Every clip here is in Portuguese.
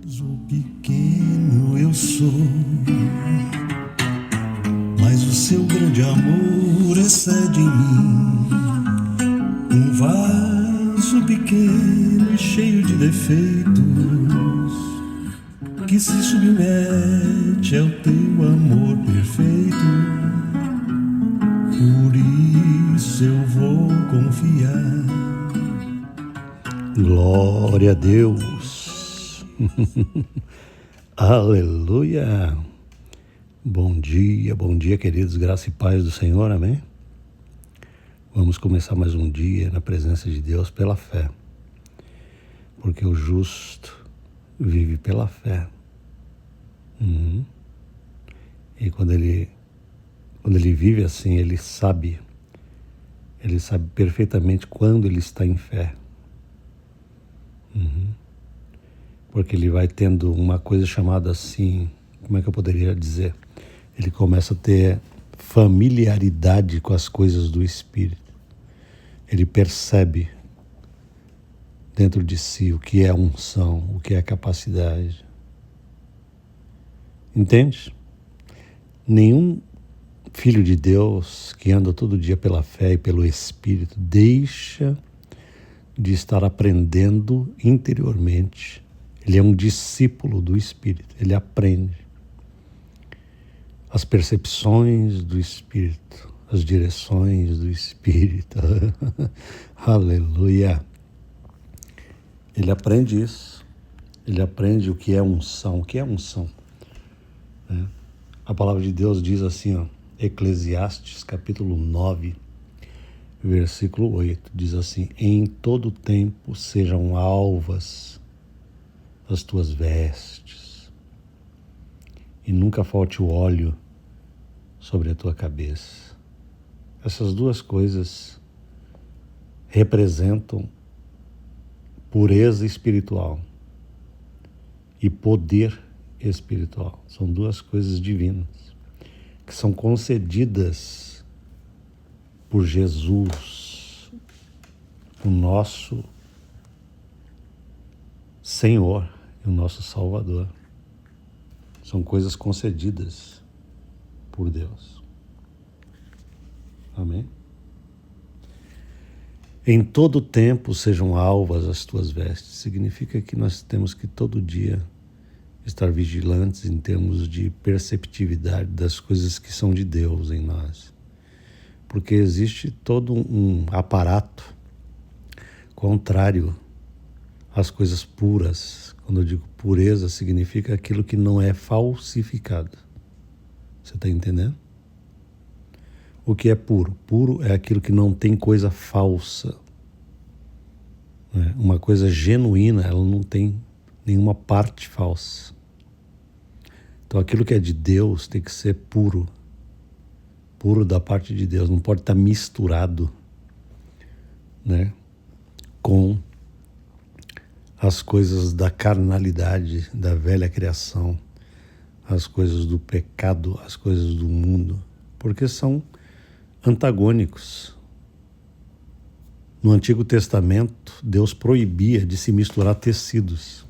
O pequeno eu sou, mas o seu grande amor excede em mim. Um vaso pequeno e cheio de defeitos, que se submete ao teu amor perfeito. Por isso eu vou confiar. Glória a Deus. Aleluia. Bom dia, queridos, graça e paz do Senhor, amém? Vamos começar mais um dia na presença de Deus pela fé, porque o justo vive pela fé. E quando ele vive assim, ele sabe perfeitamente quando ele está em fé. Porque ele vai tendo uma coisa chamada assim, como é que eu poderia dizer? Ele começa a ter familiaridade com as coisas do Espírito. Ele percebe dentro de si o que é unção, o que é capacidade. Entende? Nenhum filho de Deus que anda todo dia pela fé e pelo Espírito deixa de estar aprendendo interiormente. Ele é um discípulo do Espírito, ele aprende as percepções do Espírito, as direções do Espírito. Aleluia! Ele aprende isso, ele aprende o que é unção. O que é unção? A palavra de Deus diz assim, ó, Eclesiastes capítulo 9, versículo 8, diz assim: em todo tempo sejam alvas as tuas vestes, e nunca falte o óleo sobre a tua cabeça. Essas duas coisas representam pureza espiritual e poder espiritual. São duas coisas divinas que são concedidas por Jesus, o nosso Senhor e o nosso Salvador. São coisas concedidas por Deus. Amém? Em todo tempo sejam alvas as tuas vestes. Significa que nós temos que todo dia estar vigilantes em termos de perceptividade das coisas que são de Deus em nós. Porque existe todo um aparato contrário às coisas puras. Quando eu digo pureza, significa aquilo que não é falsificado. Você está entendendo? O que é puro? Puro é aquilo que não tem coisa falsa. Uma coisa genuína, ela não tem nenhuma parte falsa. Então aquilo que é de Deus tem que ser puro. Puro da parte de Deus. Não pode estar misturado, com as coisas da carnalidade, da velha criação, as coisas do pecado, as coisas do mundo, porque são antagônicos. No Antigo Testamento, Deus proibia de se misturar tecidos.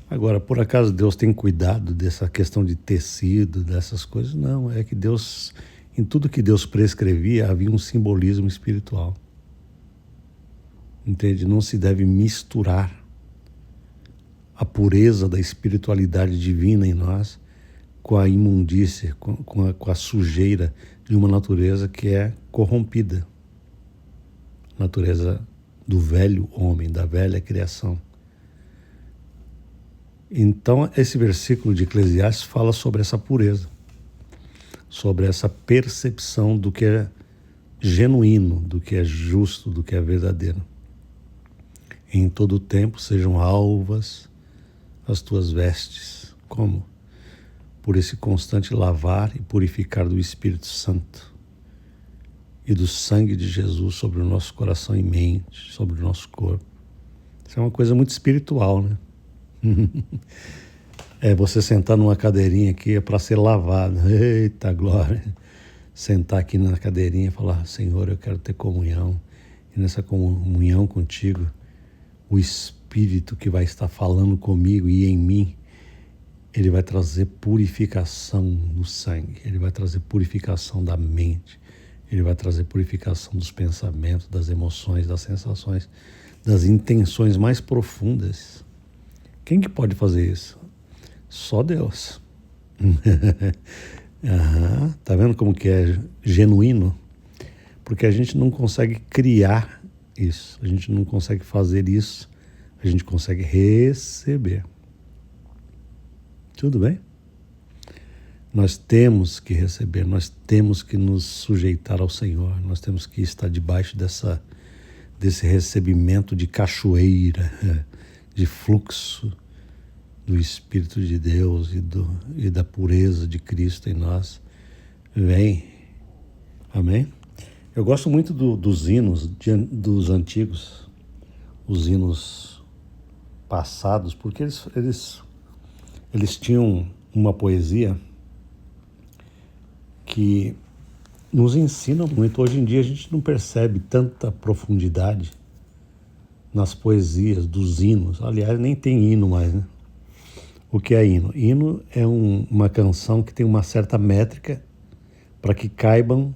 Agora, por acaso Deus tem cuidado dessa questão de tecido, dessas coisas? Não, é que Deus, em tudo que Deus prescrevia, havia um simbolismo espiritual. Entende? Não se deve misturar a pureza da espiritualidade divina em nós com a imundícia, com a sujeira de uma natureza que é corrompida. Natureza do velho homem, da velha criação. Então, esse versículo de Eclesiastes fala sobre essa pureza, sobre essa percepção do que é genuíno, do que é justo, do que é verdadeiro. Em todo tempo sejam alvas as tuas vestes. Como? Por esse constante lavar e purificar do Espírito Santo e do sangue de Jesus sobre o nosso coração e mente, sobre o nosso corpo. Isso é uma coisa muito espiritual, né? É você sentar numa cadeirinha aqui é para ser lavado. Eita glória! Sentar aqui na cadeirinha e falar: Senhor, eu quero ter comunhão. E nessa comunhão contigo, o Espírito Espírito que vai estar falando comigo e em mim, ele vai trazer purificação no sangue, ele vai trazer purificação da mente, ele vai trazer purificação dos pensamentos, das emoções, das sensações, das intenções mais profundas. Quem que pode fazer isso? Só Deus. Tá vendo como que é genuíno? Porque a gente não consegue criar isso, a gente não consegue fazer isso, a gente consegue receber. Tudo bem? Nós temos que receber, nós temos que nos sujeitar ao Senhor, nós temos que estar debaixo desse recebimento de cachoeira, de fluxo do Espírito de Deus e da pureza de Cristo em nós. Vem. Amém? Eu gosto muito dos hinos dos antigos, os hinos passados, porque eles tinham uma poesia que nos ensina muito. Hoje em dia a gente não percebe tanta profundidade nas poesias dos hinos. Aliás, nem tem hino mais, né? O que é hino? Hino é uma canção que tem uma certa métrica para que caibam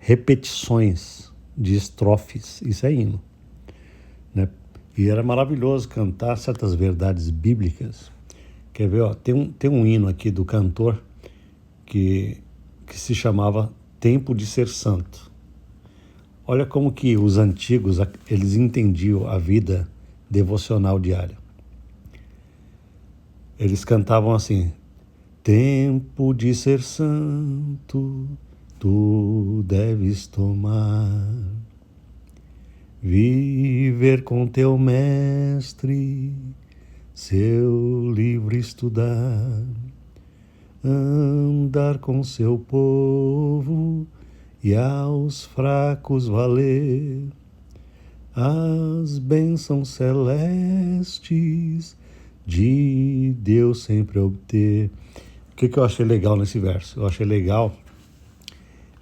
repetições de estrofes. Isso é hino, né? E era maravilhoso cantar certas verdades bíblicas. Quer ver? Ó, tem um hino aqui do cantor que se chamava Tempo de Ser Santo. Olha como que os antigos, eles entendiam a vida devocional diária. Eles cantavam assim: tempo de ser santo, tu deves tomar, viver com teu mestre, seu livro estudar, andar com seu povo e aos fracos valer as bênçãos celestes de Deus sempre obter. O que eu achei legal nesse verso? Eu achei legal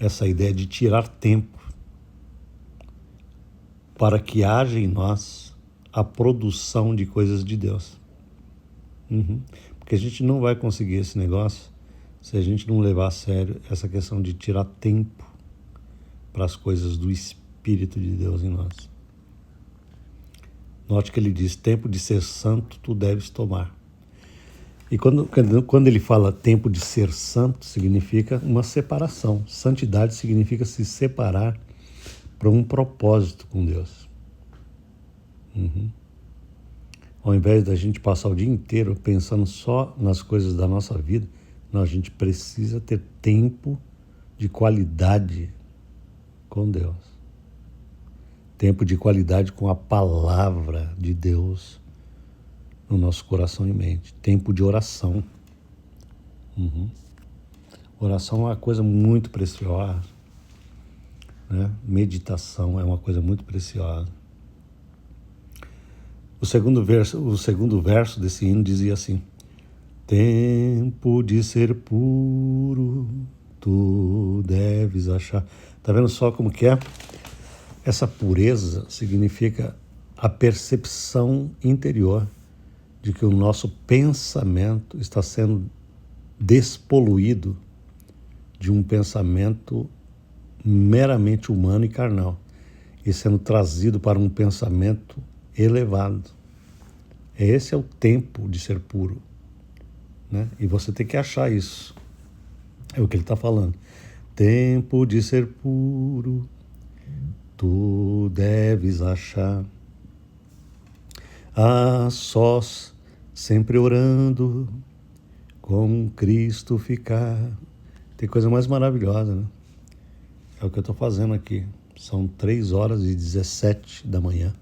essa ideia de tirar tempo para que haja em nós a produção de coisas de Deus. Porque a gente não vai conseguir esse negócio se a gente não levar a sério essa questão de tirar tempo para as coisas do Espírito de Deus em nós. Note que ele diz: tempo de ser santo tu deves tomar. E quando ele fala tempo de ser santo, significa uma separação. Santidade significa se separar para um propósito com Deus. Ao invés da gente passar o dia inteiro pensando só nas coisas da nossa vida, não, a gente precisa ter tempo de qualidade com Deus. Tempo de qualidade com a palavra de Deus no nosso coração e mente. Tempo de oração. Oração é uma coisa muito preciosa, né? Meditação é uma coisa muito preciosa. O segundo verso desse hino dizia assim: tempo de ser puro, tu deves achar. Tá vendo só como que é? Essa pureza significa a percepção interior de que o nosso pensamento está sendo despoluído de um pensamento meramente humano e carnal e sendo trazido para um pensamento elevado. Esse é o tempo de ser puro, né? E você tem que achar isso. É o que ele está falando. Tempo de ser puro, tu deves achar, a sós, sempre orando, com Cristo ficar. Tem coisa mais maravilhosa, né? É o que eu estou fazendo aqui. São 3h17 da manhã.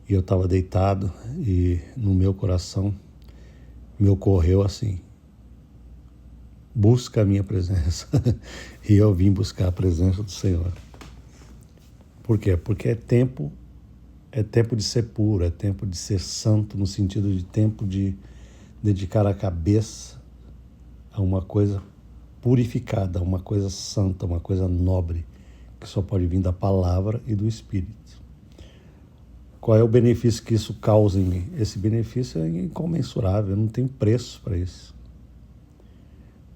E eu estava deitado e no meu coração me ocorreu assim: busca a minha presença. E eu vim buscar a presença do Senhor. Por quê? Porque é tempo de ser puro, é tempo de ser santo, no sentido de tempo de dedicar a cabeça a uma coisa purificada, a uma coisa santa, uma coisa nobre, que só pode vir da palavra e do Espírito. Qual é o benefício que isso causa em mim? Esse benefício é incomensurável, não tem preço para isso.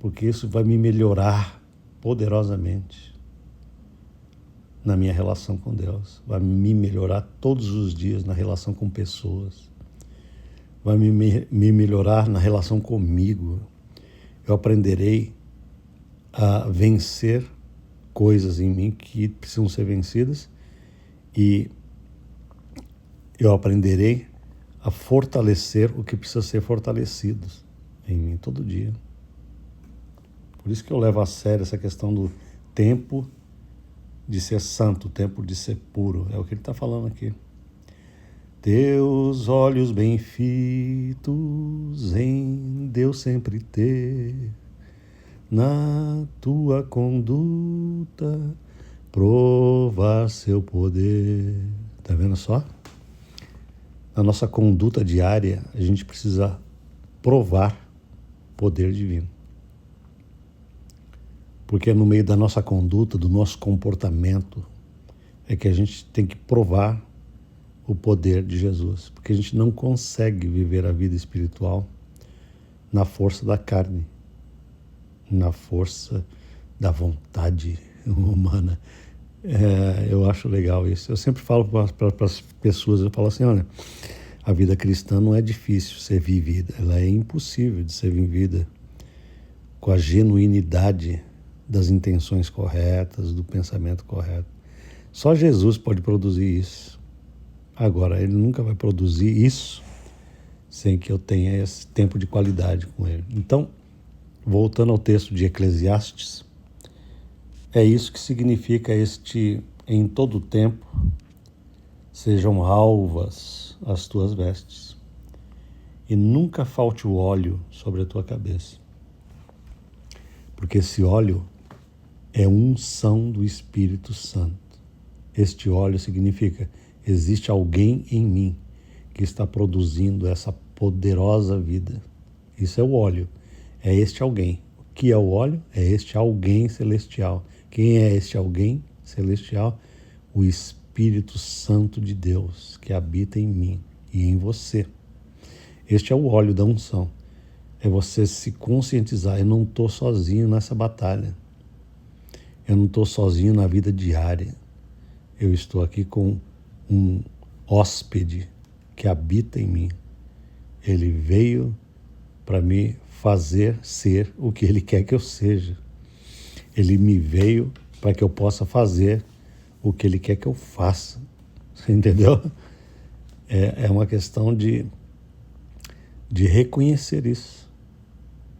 Porque isso vai me melhorar poderosamente na minha relação com Deus. Vai me melhorar todos os dias na relação com pessoas. Vai me melhorar na relação comigo. Eu aprenderei a vencer coisas em mim que precisam ser vencidas e eu aprenderei a fortalecer o que precisa ser fortalecido em mim todo dia. Por isso que eu levo a sério essa questão do tempo de ser santo, o tempo de ser puro. É o que ele está falando aqui. Teus olhos bem fitos em Deus sempre ter, na tua conduta provar seu poder. Tá vendo só? Na nossa conduta diária, a gente precisa provar poder divino. Porque é no meio da nossa conduta, do nosso comportamento, é que a gente tem que provar o poder de Jesus. Porque a gente não consegue viver a vida espiritual na força da carne, na força da vontade humana. Eu acho legal isso. Eu sempre falo para as pessoas, eu falo assim, olha, a vida cristã não é difícil ser vivida, ela é impossível de ser vivida com a genuinidade das intenções corretas, do pensamento correto. Só Jesus pode produzir isso. Agora, ele nunca vai produzir isso sem que eu tenha esse tempo de qualidade com ele. Então, voltando ao texto de Eclesiastes, é isso que significa este: em todo tempo sejam alvas as tuas vestes e nunca falte o óleo sobre a tua cabeça. Porque esse óleo é unção do Espírito Santo. Este óleo significa: existe alguém em mim que está produzindo essa poderosa vida. Isso é o óleo, é este alguém. O que é o óleo? É este alguém celestial. Quem é este alguém celestial? O Espírito Santo de Deus, que habita em mim e em você. Este é o óleo da unção. É você se conscientizar: eu não estou sozinho nessa batalha. Eu não estou sozinho na vida diária. Eu estou aqui com um hóspede que habita em mim. Ele veio para me fazer ser o que Ele quer que eu seja. Ele me veio para que eu possa fazer o que Ele quer que eu faça. Você entendeu? É uma questão de reconhecer isso.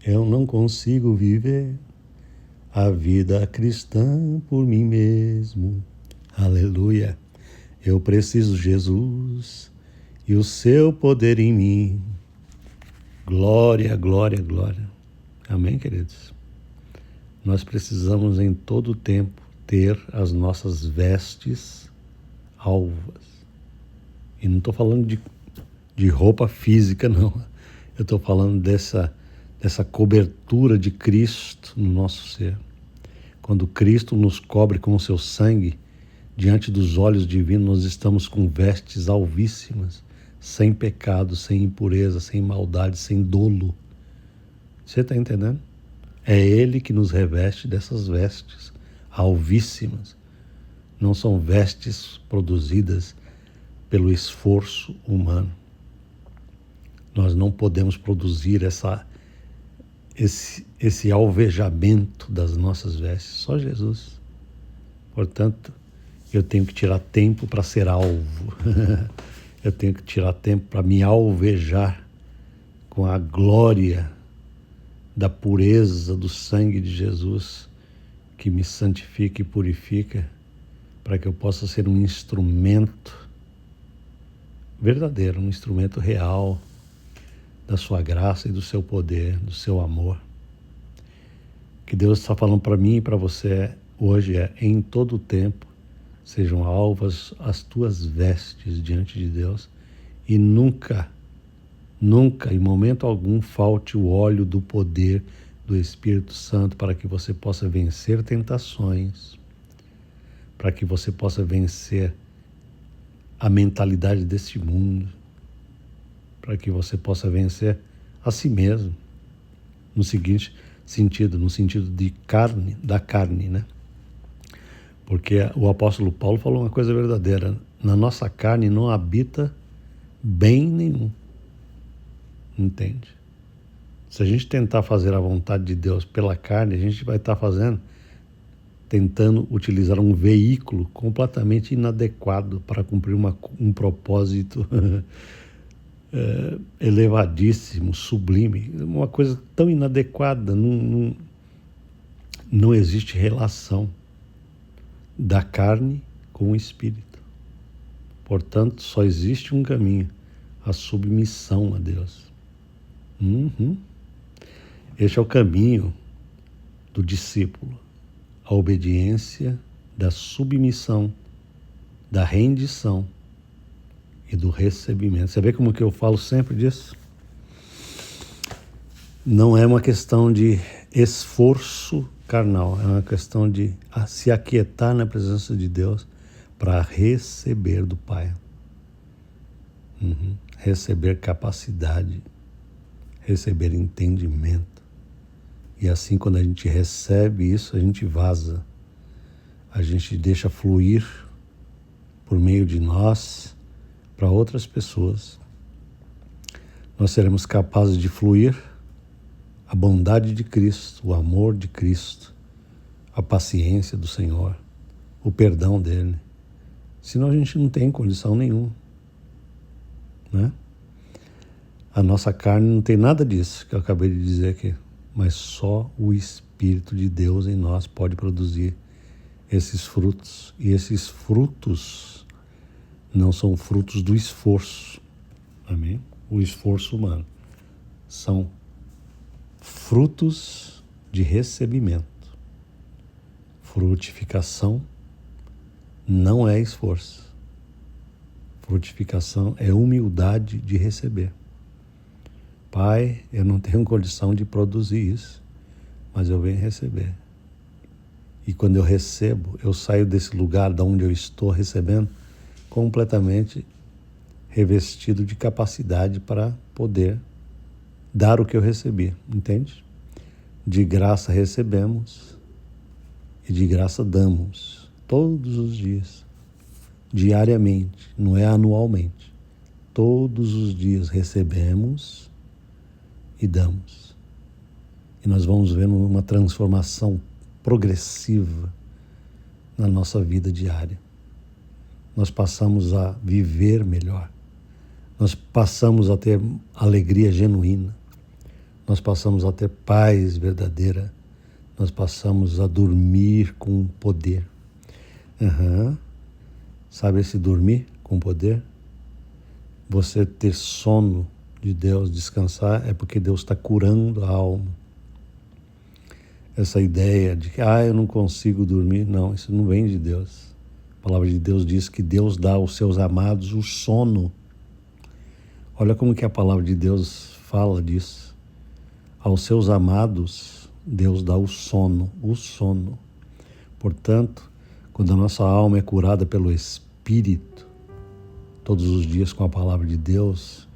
Eu não consigo viver a vida cristã por mim mesmo. Aleluia. Eu preciso de Jesus e o seu poder em mim. Glória, glória, glória. Amém, queridos? Nós precisamos em todo tempo ter as nossas vestes alvas. E não estou falando de roupa física, não. Eu estou falando dessa cobertura de Cristo no nosso ser. Quando Cristo nos cobre com o seu sangue, diante dos olhos divinos, nós estamos com vestes alvíssimas, sem pecado, sem impureza, sem maldade, sem dolo. Você está entendendo? É Ele que nos reveste dessas vestes alvíssimas. Não são vestes produzidas pelo esforço humano. Nós não podemos produzir esse alvejamento das nossas vestes. Só Jesus. Portanto, eu tenho que tirar tempo para ser alvo. Eu tenho que tirar tempo para me alvejar com a glória da pureza do sangue de Jesus, que me santifica e purifica, para que eu possa ser um instrumento verdadeiro, um instrumento real da sua graça e do seu poder, do seu amor. O que Deus está falando para mim e para você hoje é: em todo o tempo sejam alvas as tuas vestes diante de Deus e nunca, em momento algum, falte o óleo do poder do Espírito Santo, para que você possa vencer tentações, para que você possa vencer a mentalidade deste mundo, para que você possa vencer a si mesmo, no seguinte sentido, no sentido de carne, da carne, né? Porque o apóstolo Paulo falou uma coisa verdadeira: na nossa carne não habita bem nenhum, entende? Se a gente tentar fazer a vontade de Deus pela carne, a gente vai estar tentando utilizar um veículo completamente inadequado para cumprir um propósito elevadíssimo, sublime, uma coisa tão inadequada. Não existe relação da carne com o espírito. Portanto, só existe um caminho: a submissão a Deus. Este é o caminho do discípulo, a obediência, da submissão, da rendição e do recebimento. Você vê como que eu falo sempre disso? Não é uma questão de esforço carnal, é uma questão de se aquietar na presença de Deus para receber do Pai. Receber capacidade, receber entendimento. E assim, quando a gente recebe isso, a gente vaza, a gente deixa fluir por meio de nós para outras pessoas. Nós seremos capazes de fluir a bondade de Cristo, o amor de Cristo, a paciência do Senhor, o perdão dele. Senão a gente não tem condição nenhuma, né? A nossa carne não tem nada disso que eu acabei de dizer aqui, mas só o Espírito de Deus em nós pode produzir esses frutos. E esses frutos não são frutos do esforço, amém? O esforço humano. São frutos de recebimento. Frutificação não é esforço. Frutificação é humildade de receber. Pai, eu não tenho condição de produzir isso, mas eu venho receber. E quando eu recebo, eu saio desse lugar de onde eu estou recebendo completamente revestido de capacidade para poder dar o que eu recebi, entende? De graça recebemos e de graça damos, todos os dias, diariamente, não é anualmente. Todos os dias recebemos e damos. E nós vamos vendo uma transformação progressiva na nossa vida diária. Nós passamos a viver melhor. Nós passamos a ter alegria genuína. Nós passamos a ter paz verdadeira. Nós passamos a dormir com poder. Sabe esse dormir com poder? Você ter sono de Deus, descansar, é porque Deus está curando a alma. Essa ideia de que eu não consigo dormir, não, isso não vem de Deus. A palavra de Deus diz que Deus dá aos seus amados o sono. Olha como que a palavra de Deus fala disso. Aos seus amados, Deus dá o sono, o sono. Portanto, quando a nossa alma é curada pelo Espírito, todos os dias com a palavra de Deus,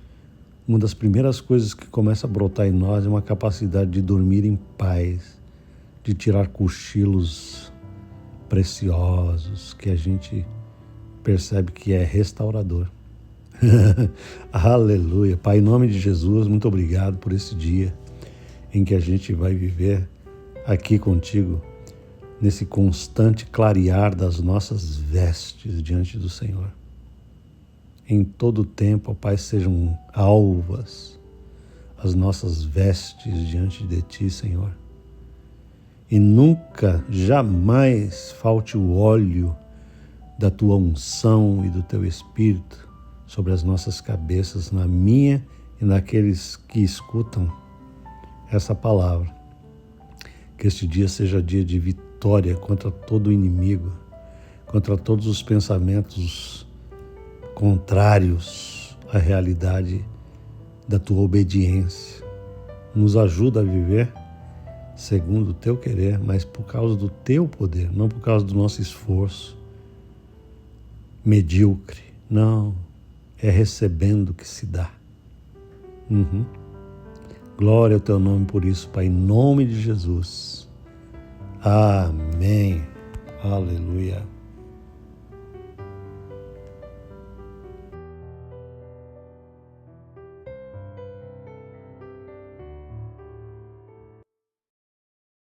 uma das primeiras coisas que começa a brotar em nós é uma capacidade de dormir em paz, de tirar cochilos preciosos, que a gente percebe que é restaurador. Aleluia. Pai, em nome de Jesus, muito obrigado por esse dia em que a gente vai viver aqui contigo, nesse constante clarear das nossas vestes diante do Senhor. Em todo o tempo, ó Pai, sejam alvas as nossas vestes diante de Ti, Senhor. E nunca, jamais falte o óleo da Tua unção e do Teu Espírito sobre as nossas cabeças, na minha e naqueles que escutam essa palavra. Que este dia seja dia de vitória contra todo o inimigo, contra todos os pensamentos contrários à realidade da Tua obediência. Nos ajuda a viver segundo o Teu querer, mas por causa do Teu poder, não por causa do nosso esforço medíocre, Não, é recebendo que se dá. Glória ao teu nome por isso, Pai, em nome de Jesus. Amém. Aleluia.